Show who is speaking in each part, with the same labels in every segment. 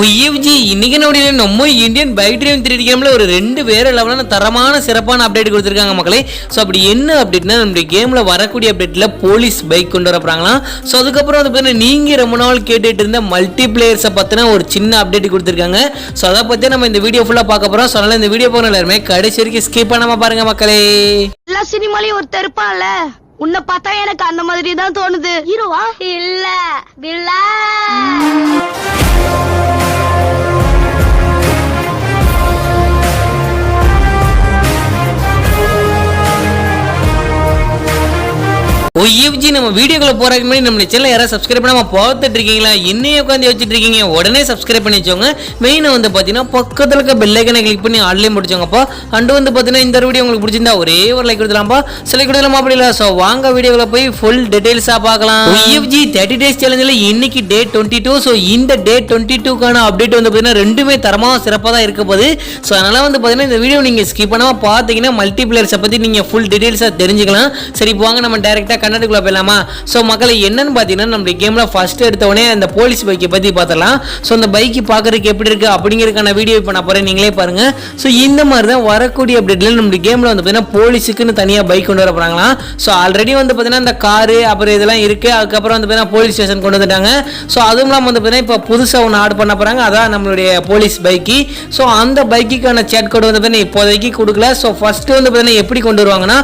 Speaker 1: YFG இன்னைக்கு நம்ம Indian bike drive 3D கேம்ல ஒரு ரெண்டு வேற லெவலான தரமான சிறப்பான அப்டேட் கொடுத்திருக்காங்க மக்களே. ஸோ அப்படி என்ன அப்டேட்னா நம்மளுடைய கேம்ல வரக்கூடிய அப்டேட்ல போலீஸ் பைக் கொண்டு வரப்போறாங்களாம். ஸோ அதுக்கப்புறம் வந்து பார்த்தீங்கன்னா நீங்க ரொம்ப நாள் கேட்டுட்டு இருந்த மல்டி பிளேயர்ஸை பத்தின ஒரு சின்ன அப்டேட் கொடுத்திருக்காங்க. ஸோ அதை பத்தி நம்ம இந்த வீடியோ ஃபுல்லா பார்க்க போறோம். ஸோ அதனால இந்த வீடியோ போகிற எல்லாருமே கடைசி வரைக்கும் ஸ்கிப் பண்ணாம பாருங்க மக்களே.
Speaker 2: எல்லா சினிமாலையும் ஒரு தெருப்பான்ல உன்னை பார்த்தா எனக்கு அந்த மாதிரி தான் தோணுது. ஹீரோவா இல்ல வில்லா.
Speaker 1: ஒய்எஃப்ஜி நம்ம வீடியோக்குள்ள போறதுக்கு முன்னாடி நம்ம சேனலை யாராவது சப்ஸ்கிரைப் பண்ணாம பார்த்துட்டு இருக்கீங்களா? இன்னையே உட்காந்து வச்சுட்டு இருக்கீங்க, உடனே சப்ஸ்கிரைப் பண்ணி வச்சோங்க. மெயினா வந்து பாத்தீங்கன்னா பக்கத்துல இருக்க பெல் ஐக்கனை கிளிக் பண்ணி ஆன்லைன் முடிச்சோங்கப்பா. அண்ட் வந்து பாத்தீங்கன்னா இந்த வீடியோ உங்களுக்கு பிடிச்சிருந்தா ஒரே ஒரு லைக் கொடுத்துலாம்ப்பா. சில கொடுக்கலாம் அப்படி இல்லை. ஸோ வாங்க வீடியோக்குள்ள போய் ஃபுல் டீடைல்ஸா பார்க்கலாம். ஒய்எஃப்ஜி 30 days சேலஞ்சில் இன்னைக்கு டே 22. ஸோ இந்த டே 22க்கான அப்டேட் வந்து பாத்தீங்கன்னா ரெண்டுமே தரமாக சிறப்பாக தான் இருக்க போகுது. ஸோ அதனால வந்து பாத்தீங்கன்னா இந்த வீடியோ நீங்க ஸ்கிப் பண்ணாம பார்த்தீங்கன்னா மல்டி பிளேயர்ஸை பத்தி நீங்க ஃபுல் டீடைல்ஸா தெரிஞ்சுக்கலாம். சரி வாங்க நம்ம டைரக்டா கன்னடக்குள்ள போயிடலாமா? ஸோ மக்களை என்னன்னு பார்த்தீங்கன்னா நம்ம கேமில் ஃபர்ஸ்ட் எடுத்தவொடனே அந்த போலீஸ் பைக்கை பற்றி பார்த்துடலாம். ஸோ அந்த பைக்கு பார்க்கறதுக்கு எப்படி இருக்குது அப்படிங்கிறதுக்கான வீடியோ இப்போ நான் போகிறேன், நீங்களே பாருங்கள். ஸோ இந்த மாதிரி தான் வரக்கூடிய அப்டேட்டில் நம்ம கேமில் வந்து பார்த்தீங்கன்னா போலீஸுக்குன்னு தனியாக பைக் கொண்டு வர போகிறாங்களாம். ஸோ ஆல்ரெடி வந்து பார்த்தீங்கன்னா இந்த காரு அப்புறம் இதெல்லாம் இருக்குது. அதுக்கப்புறம் வந்து பார்த்தீங்கன்னா போலீஸ் ஸ்டேஷன் கொண்டு வந்துட்டாங்க. ஸோ அதுவும் இல்லாமல் வந்து பார்த்தீங்கன்னா இப்போ புதுசாக ஒன்று ஆட் பண்ண போகிறாங்க. அதான் நம்மளுடைய போலீஸ் பைக்கு. ஸோ அந்த பைக்குக்கான சேட் கோடு வந்து பார்த்தீங்கன்னா இப்போதைக்கு கொடுக்கல. ஸோ ஃபர்ஸ்ட் வந்து பார்த்தீங்கன்னா எப்படி கொண்டு வருவாங்கன்னா,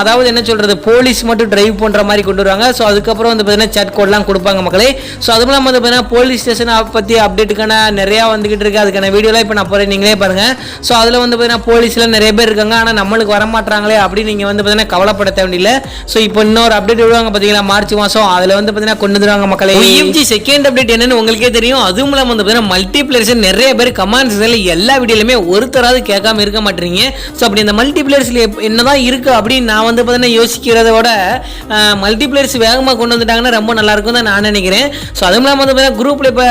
Speaker 1: அதாவது என்ன சொல்கிறது, போலீஸ் மட்டும் டிரைவ் பண்ணுற மாதிரி கொண்டு வருவாங்க. ஸோ அதுக்கப்புறம் வந்து பார்த்தீங்கன்னா சேட் கோட்லாம் கொடுப்பாங்க மக்களே. ஸோ அதுவும் இல்லாமல் வந்து பார்த்தீங்கன்னா போலீஸ் ஸ்டேஷன் பற்றி அப்டேட்டுக்கான நிறையா வந்துகிட்டு இருக்கு. அதுக்கான வீடியோலாம் இப்போ நான் போகிறேன், நீங்களே பாருங்கள். ஸோ அதில் வந்து பார்த்தீங்கன்னா போலீஸில் நிறைய பேர் இருக்காங்க, ஆனால் நம்மளுக்கு வரமாட்டாங்களே அப்படின்னு நீங்கள் வந்து பார்த்தீங்கன்னா கவலைப்பட தேவையில்லை. ஸோ இப்போ இன்னொரு அப்டேட் விடுவாங்க பார்த்தீங்களா, மார்ச் மாதம். அதில் வந்து பார்த்தீங்கன்னா கொண்டு வந்துருவாங்க மக்களே. ஒய்எஃப்ஜி செகண்ட் அப்டேட் என்னன்னு உங்களுக்கே தெரியும். அதுவும் இல்லாமல் வந்து பார்த்தீங்கன்னா மல்டி பிளேயர்ஸ் நிறைய பேர் கமெண்ட்ஸ் எல்லா வீடியோலையுமே ஒருத்தராவது கேட்காம இருக்க மாட்டீங்க. ஸோ அப்படி இந்த மல்டி பிளேயர்ஸ்ல என்னதான் இருக்கு அப்படின்னு நான் வந்து பார்த்தீங்கன்னா யோசிக்கிறத விட மல்டி பிளேயர்ஸ் வேகமாக கொண்டு வந்துட்டாங்கன்னா ரொம்ப நல்லா இருக்கும் தான் நான் நினைக்கிறேன். ஸோ அதுவும் இல்லாமல் வந்து குரூப்ல இப்போ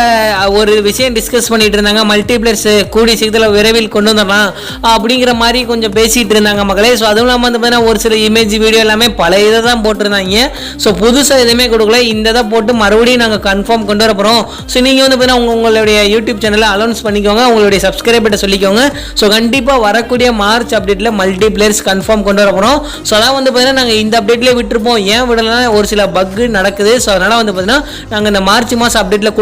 Speaker 1: ஒரு விஷயம் டிஸ்கஸ் பண்ணிட்டு இருந்தாங்க. மல்டி பிளேயர்ஸ் கூடிய சீக்கிரத்தில் விரைவில் கொண்டு வந்துடலாம் அப்படிங்கிற மாதிரி கொஞ்சம் பேசிட்டு இருந்தாங்க மக்களே. ஸோ அதுவும் இல்லாமல் வந்து ஒரு சில இமேஜ் வீடியோ எல்லாமே பழைய இதை தான் போட்டிருந்தாங்க. ஸோ புதுசாக எதுவுமே கொடுக்கல, இந்த இதை போட்டு மறுபடியும் நாங்கள் கன்ஃபார்ம் கொண்டு வர போகிறோம். ஸோ நீங்கள் வந்து உங்களுடைய யூடியூப் சேனலில் அனௌன்ஸ் பண்ணிக்கோங்க, உங்களுடைய சப்ஸ்கிரைபர்கிட்ட சொல்லிக்கோங்க. ஸோ கண்டிப்பாக வரக்கூடிய மார்ச் அப்டேட்டில் மல்டி பிளேயர்ஸ் கன்ஃபார்ம் கொண்டு வர போகிறோம். ஸோ அதான் வந்து பார்த்தீங்கன்னா நாங்கள் இந்த அப்டேட்லேயே விட்டுருப்போம். ஏன் விடலாம், ஒரு சில பக் நடக்குது. ஸோ அதனால் வந்து பார்த்தீங்கன்னா நாங்கள் இந்த மார்ச் மாதம் அப்டேட்டில்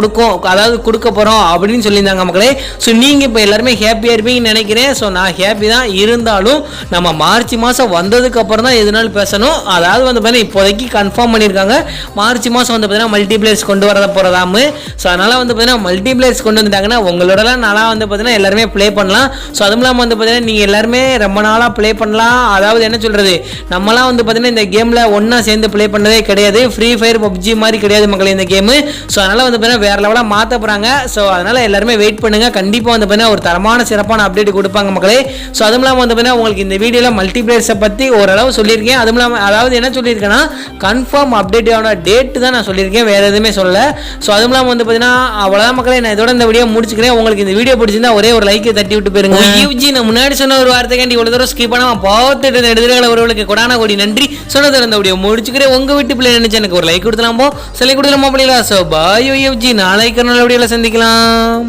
Speaker 1: கொடுக்க போகிறோம் அப்படின்னு சொல்லியிருந்தாங்க மக்களே. ஸோ நீங்கள் இப்போ எல்லாருமே ஹாப்பியாக இருப்பீங்கன்னு நினைக்கிறேன். ஸோ நான் ஹாப்பி தான், இருந்தாலும் நம்ம மார்ச் மாதம் வந்ததுக்கு அப்புறம் தான் எதுனாலும் பேசணும். அதாவது வந்து பார்த்தீங்கன்னா இப்போதைக்கு கன்ஃபார்ம் பண்ணியிருக்காங்க மார்ச் மாதம் வந்து பார்த்தீங்கன்னா மல்டி பிளேயர்ஸ் கொண்டு வர போகிறதாமு. ஸோ அதனால் வந்து பார்த்தீங்கன்னா மல்டி பிளேயர்ஸ் கொண்டு வந்துட்டாங்கன்னா உங்களோடலாம் நல்லா வந்து பார்த்தீங்கன்னா எல்லாருமே ப்ளே பண்ணலாம். ஸோ அதுவும் இல்லாமல் வந்து பார்த்தீங்கன்னா நீங்கள் எல்லாருமே ரொம்ப நாளாக ப்ளே பண்ணலாம். அதாவது என்ன சொல்கிறது, நம்மலாம் வந்து பார்த்தீங்கன்னா இந்த கேமில் ஒன்றா சேர்ந்து ப்ளே பண்ணதே கிடையாது. ஃப்ரீ ஃபயர் பப்ஜி மாதிரி கிடையாது மக்களே இந்த கேமு. ஸோ அதனால் வந்து பார்த்தீங்கன்னா வேறு லெவலாக மாற்ற போகிறாங்க. ஸோ அதனால் எல்லாருமே வெயிட் பண்ணுங்கள், கண்டிப்பாக வந்து பார்த்தீங்கன்னா ஒரு தரமான சிறப்பான அப்டேட் கொடுப்பாங்க மக்களே. ஸோ அதுவும் இல்லாமல் வந்து பார்த்தீங்கன்னா உங்களுக்கு இந்த வீடியோவில் மல்டி பிளேயர்ஸை பற்றி ஓரளவு சொல்லியிருக்கேன். அதுவும் இல்லாமல் அதாவது என்ன சொல்லியிருக்கேன்னா கன்ஃபார்ம் அப்டேட்டோட டேட்டு தான் நான் சொல்லியிருக்கேன், வேறு எதுவுமே சொல்ல. ஸோ அதுவும் இல்லாமல் வந்து பார்த்தீங்கன்னா அவ்வளோதான் மக்களே, நான் இதோட இந்த வீடியோ முடிச்சுக்கிறேன். உங்களுக்கு இந்த வீடியோ பிடிச்சிருந்தா ஒரே ஒரு லைக்கை தட்டி விட்டு போயிருங்க. யூஜி நான் முன்னாடி சொன்ன ஒரு வார்த்தைக்காண்டி இவ்வளோ தூரம் ஸ்கிப் பண்ணாமல் பார்த்துட்டு இந்த எடுத்துக்கிற ஒருவர்களுக்கு கொடான கோடி நன்றி. சொன்னது இந்த வீடியோ முடிச்சுக்கிறேன். உங்கள் வீட்டு பிள்ளை நினைச்சு எனக்கு ஒரு லைக் கொடுத்துலாம், சிலை கொடுத்துலாமா அப்படிங்களா? ஸோ பாய் ஒய்எஃப்ஜி, நாளைக்கு நல்ல வீடியோவில் சந்திக்கலாம்.